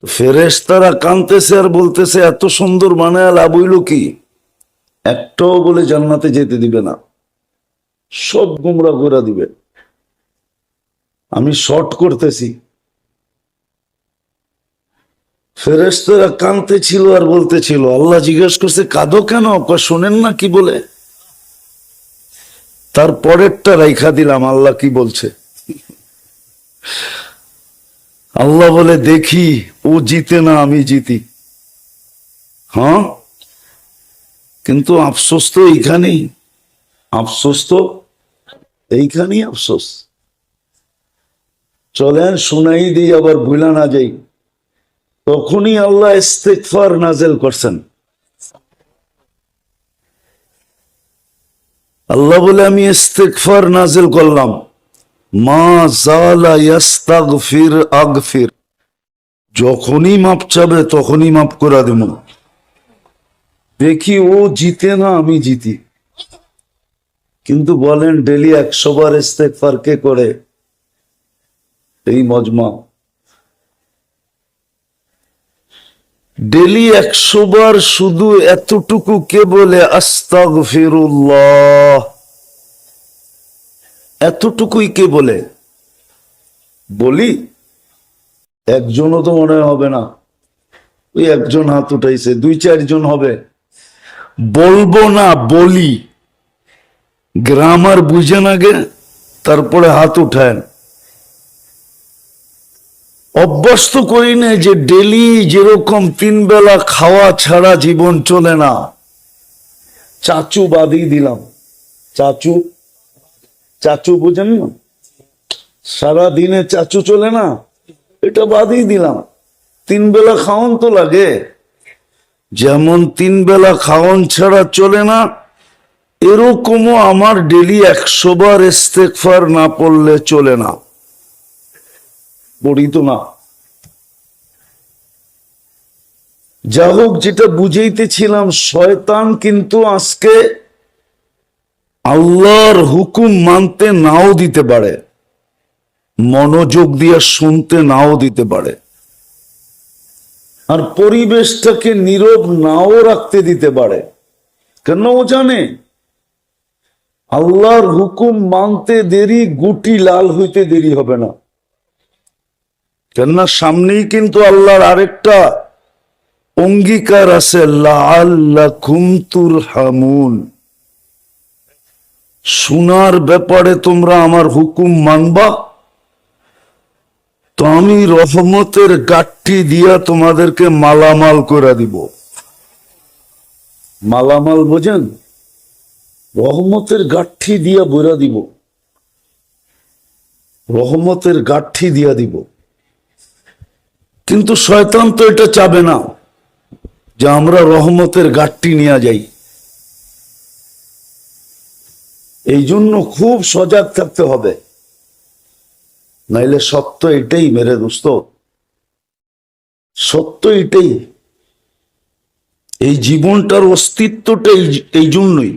ফেরেশতারা কাঁদতেছে আর বলতেছে এত সুন্দর বানায় লাভ হইল কি? একটাও বলে জান্নাতে যেতে দিবে না, সব গুমরা করে দিবে। আমি শর্ট করতেছি। ফেরেশতারা কাঁদতেছিল আর বলতেছিল, আল্লাহ জিজ্ঞেস করছে কাঁদো কেন? শোনেন না কি বলে? তারপরেরটা রাইখা দিলাম আল্লাহ কি বলছে। আল্লাহ বলে দেখি ও জিতে না আমি জিতি। হ্যাঁ, কিন্তু আফসোস তো এইখানেই, আফসোস তো এইখানেই আফসোস। চলেন শুনাই দিই আবার ভুলা না যাই। তখনই আল্লাহ ইস্তিগফার নাযিল করছেন। আল্লাহ বলে আমি ইস্তিগফার নাযিল করলাম, মা জালা ইয়াস্তাগফির আগফির, যখনই মাপ চাবে তখনই মাপ করে দেব। দেখি ও জিতে না আমি জিতি। কিন্তু বলেন ডেলি 100 বার ইস্তিগফার কে করে? এই মজমা ডেলি 100 বার শুধু এতটুকু কে বলে? আস্তাগফিরুল্লাহ, এতটুকুই কে বলে? বলি একজনও তো মনে হবে না। ওই একজন হাত উঠাইছে, 2-4 জন হবে। বলবো না বলি, গ্রামার বুঝেন আগে তারপরে হাত উঠায়। অভ্যস্ত করি না যে ডেলি যেরকম 3 বেলা খাওয়া ছাড়া জীবন চলে না। চাচু বাদই দিলাম, চাচু চাচু বুঝেন না, সারা দিনে চাচু চলে না, এটা বাদই দিলাম। 3 বেলা খাওয়ান তো লাগে। যেমন 3 বেলা খাওয়ান ছাড়া চলে না, এরকমও আমার ডেলি 100 বার ইস্তেগফার না পড়লে চলে না। পড়ি তো না। যা হোক, যেটা বুঝাইতেছিলাম, শয়তান কিন্তু আজকে আল্লাহর হুকুম মানতে নাও দিতে পারে, মনোযোগ দিয়ে শুনতে নাও দিতে পারে, আর পরিবেশটাকে নীরব নাও রাখতে দিতে পারে। কেন? ও জানে আল্লাহর হুকুম মানতে দেরি, গুটি লাল হইতে দেরি হবে না। কেননা সামনেই কিন্তু আল্লাহর আরেকটা অঙ্গীকার আছে, লাআল্লাকুম তুরহামুন। শোনার ব্যাপারে তোমরা আমার হুকুম মানবা তো আমি রহমতের গাঠি দিয়া তোমাদেরকে মালামাল করে দিব। মালামাল বোঝেন? রহমতের গাঠি দিয়া বইরা দিব, রহমতের গাঠি দিয়া দিব। কিন্তু শয়তান তো এটা চাবে না যে আমরা রহমতের গাঠি নিয়ে যাই। এই জন্য খুব সজাগ থাকতে হবে, নাইলে সত্য এটাই মেরে দোস্ত, সত্য এটাই। এই জীবনটার অস্তিত্বটা এই জন্যই।